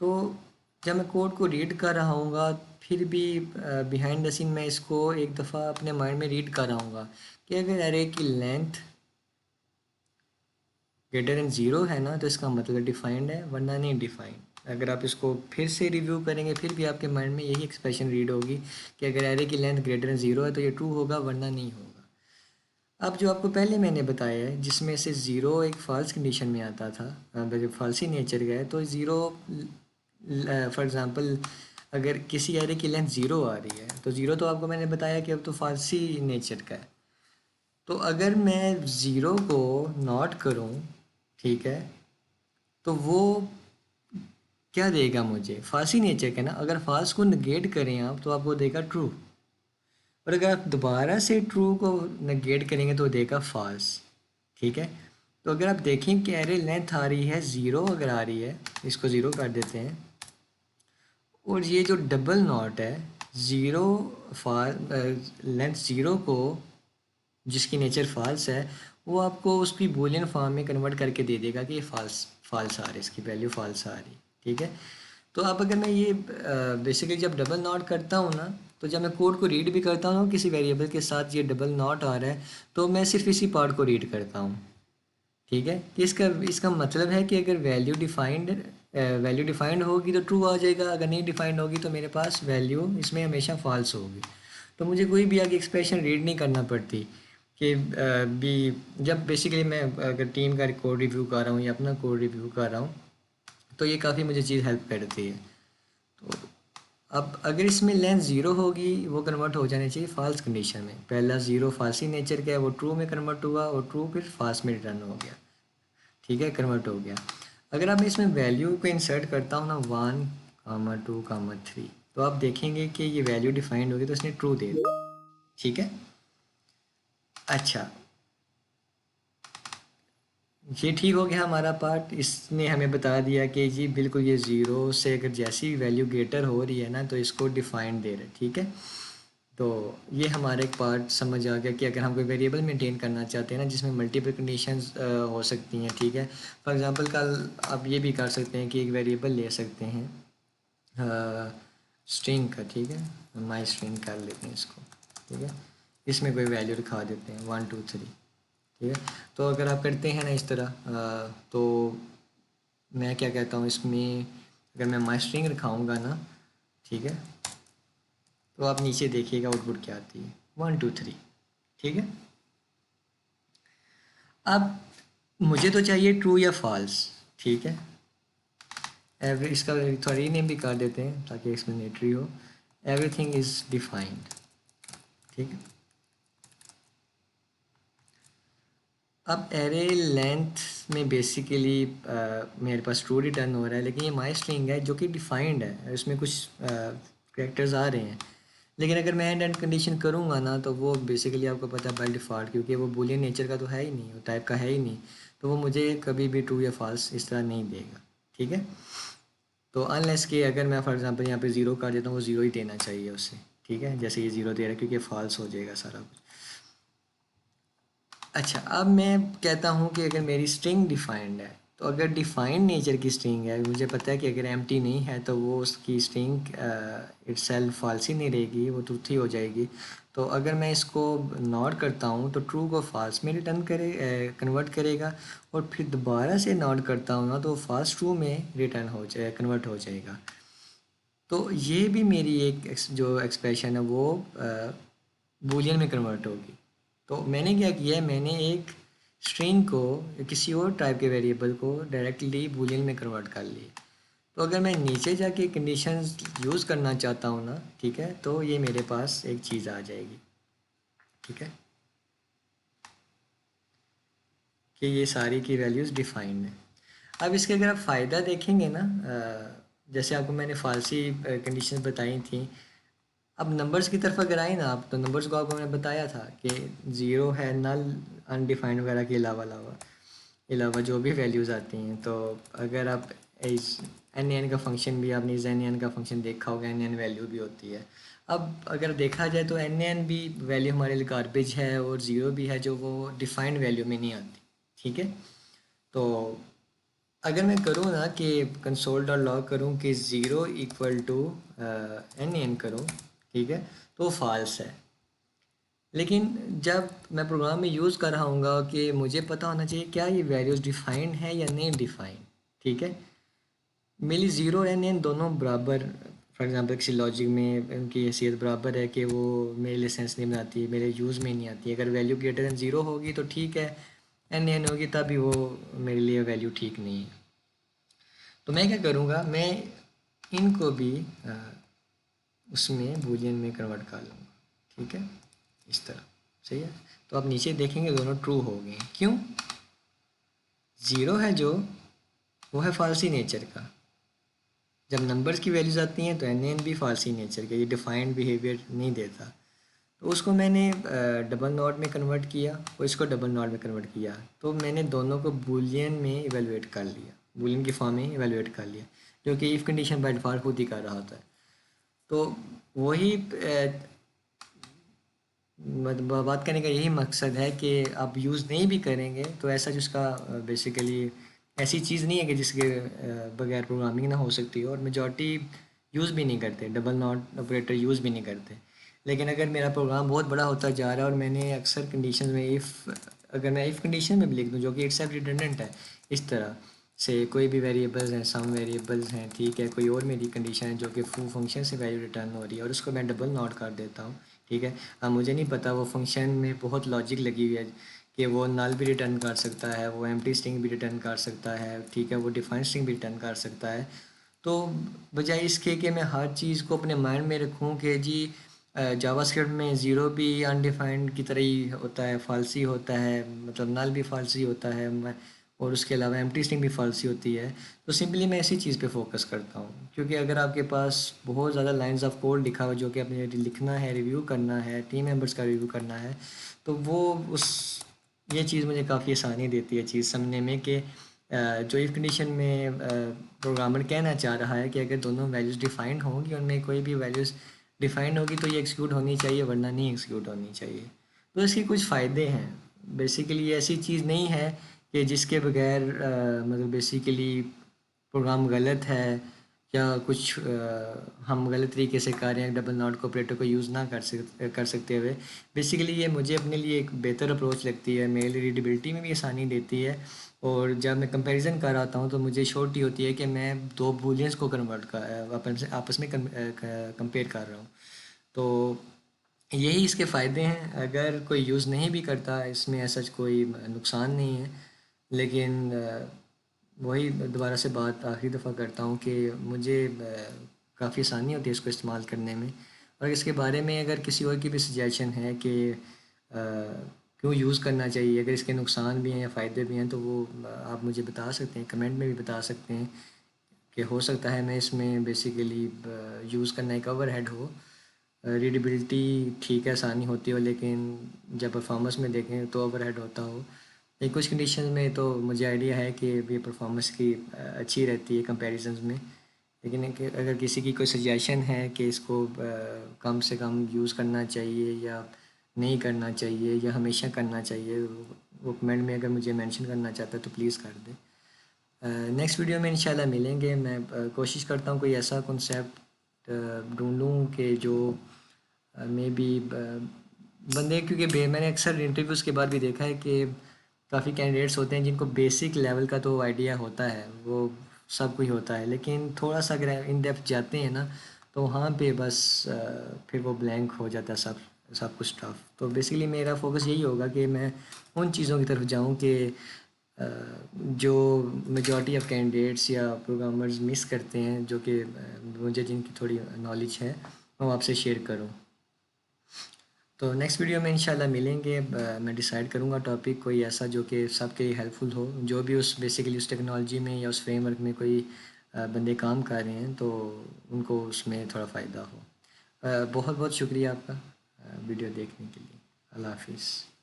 تو جب میں کوڈ کو ریڈ کر رہا ہوں گا پھر بھی بیہائنڈ دا سین میں اس کو ایک دفعہ اپنے مائنڈ میں ریڈ کر رہا ہوں گا کہ اگر ایرے کی لینتھ گریٹر دین 0 ہے نا تو اس کا مطلب ڈیفائنڈ ہے، ورنہ نہیں ڈیفائنڈ۔ اگر آپ اس کو پھر سے ریویو کریں گے پھر بھی آپ کے مائنڈ میں یہی ایکسپریشن ریڈ ہوگی کہ اگر ایرے کی لینتھ گریٹر دین 0 ہے تو یہ ٹرو ہوگا ورنہ نہیں ہوگا۔ اب جو آپ کو پہلے میں نے بتایا ہے جس میں سے 0 ایک فالس کنڈیشن میں آتا تھا، جب فالسی نیچر کا ہے تو 0 فار ایگزامپل اگر کسی ایرے کی لینتھ 0 آ رہی ہے تو 0 تو آپ کو میں نے بتایا کہ اب تو فالسی نیچر کا ہے، تو اگر میں 0 کو نوٹ کروں ٹھیک ہے تو وہ کیا دے گا مجھے؟ فالسی نیچر کا نا، اگر فالس کو نگیٹ کریں آپ تو آپ کو دے گا ٹرو، اور اگر آپ دوبارہ سے ٹرو کو نگیٹ کریں گے تو دے گا فالس، ٹھیک ہے۔ تو اگر آپ دیکھیں کہ ایرے لینتھ آ رہی ہے 0 اگر آ رہی ہے، اس کو 0 کر دیتے ہیں، اور یہ جو ڈبل ناٹ ہے 0 لینتھ 0 کو جس کی نیچر فالس ہے وہ آپ کو اس کی بولین فارم میں کنورٹ کر کے دے دے گا کہ یہ فالس آ رہی ہے، اس کی ویلیو فالس آ رہی ہے، ٹھیک ہے۔ تو اب اگر میں یہ بیسیکلی جب ڈبل ناٹ کرتا ہوں نا تو جب میں کوڈ کو ریڈ بھی کرتا ہوں کسی ویریبل کے ساتھ یہ ڈبل ناٹ آ رہا ہے تو میں صرف اسی پارٹ کو ریڈ کرتا ہوں، ٹھیک ہے۔ کہ اس کا مطلب ہے کہ اگر ویلیو ڈیفائنڈ ہوگی تو ٹرو آ جائے گا، اگر نہیں ڈیفائنڈ ہوگی تو میرے پاس ویلیو اس میں ہمیشہ فالس ہوگی، تو مجھے کوئی بھی آگے ایکسپریشن ریڈ نہیں کرنا پڑتی کہ بھی جب بیسیکلی میں اگر ٹیم کا کوڈ ریویو کر رہا ہوں یا اپنا کوڈ ریویو کر رہا ہوں تو یہ کافی مجھے چیز ہیلپ کرتی ہے۔ تو اب اگر اس میں لینتھ 0 ہوگی وہ کنورٹ ہو جانے چاہیے فالس کنڈیشن میں، پہلا 0 فالسی نیچر کا ہے وہ ٹرو میں کنورٹ ہوا اور ٹرو پھر فالس میں ریٹرن ہو گیا، ٹھیک ہے، کنورٹ ہو گیا۔ اگر آپ اس میں ویلیو کو انسرٹ کرتا ہوں نا 1 2 3 تو آپ دیکھیں گے کہ یہ ویلیو ڈیفائنڈ ہوگی تو اس نے ٹرو دے دیا، ٹھیک ہے۔ اچھا یہ ٹھیک ہو گیا ہمارا پارٹ، اس نے ہمیں بتا دیا کہ جی بالکل یہ 0 سے اگر جیسی ویلیو گریٹر ہو رہی ہے نا تو اس کو ڈیفائنڈ دے رہا ہے، ٹھیک ہے۔ تو یہ ہمارا ایک پارٹ سمجھ آ گیا کہ اگر ہم کوئی ویریبل مینٹین کرنا چاہتے ہیں نا جس میں ملٹیپل کنڈیشنز ہو سکتی ہیں، ٹھیک ہے۔ فار ایگزامپل کل آپ یہ بھی کر سکتے ہیں کہ ایک ویریبل لے سکتے ہیں اسٹرنگ کا، ٹھیک ہے، مائی اسٹرنگ کر لیتے ہیں اس کو، ٹھیک ہے۔ اس میں کوئی ویلیو دکھا دیتے ہیں 1 2 3، ٹھیک ہے۔ تو اگر آپ کرتے ہیں نا اس طرح تو میں کیا کہتا ہوں اس میں اگر میں مائی اسٹرنگ رکھاؤں گا نا، ٹھیک ہے، تو آپ نیچے دیکھیے گا آؤٹ پٹ کیا آتی ہے 1 2 3، ٹھیک ہے۔ اب مجھے تو چاہیے ٹرو یا فالس، ٹھیک ہے۔ اس کا تھوڑا ری نیم بھی کر دیتے ہیں تاکہ explanatory who, every thing is defined, ٹھیک ہے۔ اب ایرے لینتھ میں بیسیکلی میرے پاس ٹرو ریٹرن ہو رہا ہے لیکن یہ مائی اسٹرنگ ہے جو کہ ڈیفائنڈ ہے، اس میں کچھ کریکٹرز آ رہے ہیں، لیکن اگر میں اینڈ کنڈیشن کروں گا نا تو وہ بیسیکلی آپ کو پتہ ہے بائی ڈیفالٹ کیونکہ وہ بولین نیچر کا تو ہے ہی نہیں، وہ ٹائپ کا ہے ہی نہیں، تو وہ مجھے کبھی بھی ٹرو یا فالس اس طرح نہیں دے گا، ٹھیک ہے۔ تو انلیس کہ اگر میں فار ایگزامپل یہاں پہ 0 کر دیتا ہوں وہ 0 ہی دینا چاہیے اسے، ٹھیک ہے، جیسے یہ 0 دے رہا ہے کیونکہ فالس ہو جائے گا سارا کچھ۔ اچھا اب میں کہتا ہوں کہ اگر میری اسٹرنگ ڈیفائنڈ ہے تو اگر ڈیفائنڈ نیچر کی اسٹرنگ ہے مجھے پتہ ہے کہ اگر ایم ٹی نہیں ہے تو وہ اس کی اسٹرنگ اٹ سیلف فالس ہی نہیں رہے گی، وہ ٹروتھ ہی ہو جائے گی۔ تو اگر میں اس کو نوٹ کرتا ہوں تو ٹرو کو فالس میں ریٹرن کنورٹ کرے گا، اور پھر دوبارہ سے نوٹ کرتا ہوں نا تو فالس ٹرو میں ریٹرن ہو جائے کنورٹ ہو جائے گا۔ تو یہ بھی میری ایک جو ایکسپریشن ہے وہ بولین میں کنورٹ ہوگی۔ تو میں نے کیا کیا ہے، میں نے ایک اسٹرنگ کو کسی اور ٹائپ کے ویریبل کو ڈائریکٹلی بولین میں کنورٹ کر لی۔ تو اگر میں نیچے جا کے کنڈیشنز یوز کرنا چاہتا ہوں نا، ٹھیک ہے، تو یہ میرے پاس ایک چیز آ جائے گی، ٹھیک ہے، کہ یہ ساری کی ویلیوز ڈیفائنڈ ہیں۔ اب اس کے اگر آپ فائدہ دیکھیں گے نا، جیسے آپ کو میں نے فالسی کنڈیشنز بتائی تھیں، اب نمبرز کی طرف اگر آئیں نا آپ تو نمبرز کو آپ کو میں نے بتایا تھا کہ 0 ہے نل انڈیفائنڈ وغیرہ کے علاوہ جو بھی ویلیوز آتی ہیں، تو اگر آپ این کا فنکشن بھی آپ نے این کا فنکشن دیکھا ہوگا، این ویلیو بھی ہوتی ہے۔ اب اگر دیکھا جائے تو این بھی ویلیو ہمارے لیے گاربیج ہے اور 0 بھی ہے جو وہ ڈیفائنڈ ویلیو میں نہیں آتی، ٹھیک ہے۔ تو اگر میں کروں نا کہ کنسول ڈاٹ لاگ کروں کہ 0 ایکول ٹو این کروں، ٹھیک ہے، تو وہ فالس ہے. لیکن جب میں پروگرام میں یوز کر رہا ہوں گا کہ مجھے پتہ ہونا چاہیے کیا یہ ویلیوز ڈیفائنڈ ہے یا نہیں ڈیفائنڈ، ٹھیک ہے. میری 0 اور این دونوں برابر، فار ایگزامپل کسی لاجک میں ان کی حیثیت برابر ہے کہ وہ میرے لیے سینس نہیں بناتی، میرے یوز میں نہیں آتی. اگر ویلیو گریٹر دین 0 ہوگی تو ٹھیک ہے، این ہوگی تب بھی وہ میرے لیے ویلیو ٹھیک نہیں ہے. تو میں کیا کروں گا، میں ان کو بھی اس میں بولین میں کنورٹ کر لوں گا، ٹھیک ہے، اس طرح. صحیح ہے. تو آپ نیچے دیکھیں گے دونوں ٹرو ہو گئے. کیوں؟ 0 ہے جو وہ ہے فالسی نیچر کا. جب نمبرز کی ویلیوز آتی ہیں تو این بھی فالسی نیچر کا، یہ ڈیفائنڈ بیہیویئر نہیں دیتا. تو اس کو میں نے ڈبل ناٹ میں کنورٹ کیا اور اس کو ڈبل ناٹ میں کنورٹ کیا. تو میں نے دونوں کو بولین میں ایویلویٹ کر لیا، بولین کی فارم میں ایویلویٹ کر لیا، جو کہ ایف کنڈیشن بائی ڈیفالٹ خود ہی کر رہا ہوتا ہے. تو وہی بات کرنے کا یہی مقصد ہے کہ آپ یوز نہیں بھی کریں گے تو ایسا جس کا بیسیکلی ایسی چیز نہیں ہے کہ جس کے بغیر پروگرامنگ نہ ہو سکتی ہو، اور میجورٹی یوز بھی نہیں کرتے، ڈبل ناٹ آپریٹر یوز بھی نہیں کرتے. لیکن اگر میرا پروگرام بہت بڑا ہوتا جا رہا ہے اور میں نے اکثر کنڈیشنز میں اگر میں ایف کنڈیشن میں بھی لکھ دوں جو کہ ایک سیلف ریڈنڈنٹ ہے، اس طرح سے کوئی بھی ویریبلز ہیں، سم ویریبلز ہیں، ٹھیک ہے، کوئی اور میری کنڈیشن ہے جو کہ فنکشن سے ویلیو ریٹرن ہو رہی ہے اور اس کو میں ڈبل ناٹ کر دیتا ہوں، ٹھیک ہے. اب مجھے نہیں پتہ وہ فنکشن میں بہت لاجک لگی ہوئی ہے کہ وہ نل بھی ریٹرن کر سکتا ہے، وہ ایمٹی اسٹرنگ بھی ریٹرن کر سکتا ہے، ٹھیک ہے، وہ ڈیفائن اسٹرنگ بھی ریٹرن کر سکتا ہے. تو بجائے اس کے کہ میں ہر چیز کو اپنے مائنڈ میں رکھوں کہ جی جاوا اسکرپٹ میں 0 بھی انڈیفائنڈ کی طرح ہی ہوتا ہے، فالسی ہوتا ہے، مطلب نل بھی فالسی ہوتا ہے، اور اس کے علاوہ ایمٹی اسٹرنگ بھی فالسی ہوتی ہے. تو سمپلی میں اسی چیز پہ فوکس کرتا ہوں، کیونکہ اگر آپ کے پاس بہت زیادہ لائنز آف کوڈ لکھا ہوا جو کہ اپنے لکھنا ہے، ریویو کرنا ہے، ٹیم ممبرس کا ریویو کرنا ہے، تو وہ یہ چیز مجھے کافی آسانی دیتی ہے چیز سمجھنے میں کہ جو ایف کنڈیشن میں پروگرامر کہنا چاہ رہا ہے کہ اگر دونوں ویلیوز ڈیفائنڈ ہوں گی، ان میں کوئی بھی ویلیوز ڈیفائنڈ ہوگی تو یہ ایکسیکیوٹ ہونی چاہیے، ورنہ نہیں ایکسیکیوٹ ہونی چاہیے. تو اس کے کچھ فائدے ہیں. بیسیکلی ایسی چیز نہیں ہے کہ جس کے بغیر مطلب بیسیکلی پروگرام غلط ہے یا کچھ ہم غلط طریقے سے کر رہے ہیں ڈبل ناٹ کو آپریٹر کو یوز نہ کر سکتے ہوئے. بیسیکلی یہ مجھے اپنے لیے ایک بہتر اپروچ لگتی ہے، میرے لیے ریڈیبلٹی میں بھی آسانی دیتی ہے. اور جب میں کمپیریزن کر رہا ہوں تو مجھے شورٹی ہوتی ہے کہ میں دو بولینس کو کنورٹ آپس میں کمپیئر کر رہا ہوں. تو یہی اس کے فائدے ہیں. اگر کوئی یوز نہیں بھی کرتا اس میں ایسا کوئی نقصان نہیں ہے. لیکن وہی دوبارہ سے بات آخری دفعہ کرتا ہوں کہ مجھے کافی آسانی ہوتی ہے اس کو استعمال کرنے میں. اور اس کے بارے میں اگر کسی اور کی بھی سجیشن ہے کہ کیوں یوز کرنا چاہیے، اگر اس کے نقصان بھی ہیں یا فائدے بھی ہیں، تو وہ آپ مجھے بتا سکتے ہیں، کمنٹ میں بھی بتا سکتے ہیں کہ ہو سکتا ہے میں اس میں بیسیکلی یوز کرنا ایک اوور ہیڈ ہو. ریڈیبلٹی ٹھیک ہے آسانی ہوتی ہو، لیکن جب پرفارمنس میں دیکھیں تو اوور ہیڈ ہوتا ہو. کچھ کنڈیشن میں تو مجھے آئیڈیا ہے کہ یہ پرفارمنس کی اچھی رہتی ہے کمپیریزنز میں. لیکن اگر کسی کی کوئی سجیشن ہے کہ اس کو کم سے کم یوز کرنا چاہیے یا نہیں کرنا چاہیے یا ہمیشہ کرنا چاہیے، وہ کمنٹ میں اگر مجھے مینشن کرنا چاہتا ہے تو پلیز کر دیں. نیکسٹ ویڈیو میں انشاءاللہ ملیں گے. میں کوشش کرتا ہوں کوئی ایسا کنسیپٹ ڈھونڈوں کہ جو میں بھی بندے، کیونکہ میں نے اکثر انٹرویوز کے بعد بھی دیکھا ہے کہ کافی کینڈیڈیٹس ہوتے ہیں جن کو بیسک لیول کا تو آئیڈیا ہوتا ہے، وہ سب کچھ ہوتا ہے، لیکن تھوڑا سا اگر ان ڈیپتھ جاتے ہیں نا تو وہاں پہ بس پھر وہ بلینک ہو جاتا ہے سب کچھ ٹف. تو بیسیکلی میرا فوکس یہی ہوگا کہ میں ان چیزوں کی طرف جاؤں کہ جو میجورٹی آف کینڈیڈیٹس یا پروگرامرز مس کرتے ہیں، جو کہ مجھے جن کی تھوڑی نالج ہے میں آپ سے شیئر کروں. تو نیکسٹ ویڈیو میں انشاءاللہ ملیں گے. میں ڈیسائیڈ کروں گا ٹاپک کوئی ایسا جو کہ سب کے لیے ہیلپ فل ہو، جو بھی اس بیسیکلی اس ٹیکنالوجی میں یا اس فریم ورک میں کوئی بندے کام کر رہے ہیں تو ان کو اس میں تھوڑا فائدہ ہو. بہت بہت شکریہ آپ کا ویڈیو دیکھنے کے لیے. اللہ حافظ.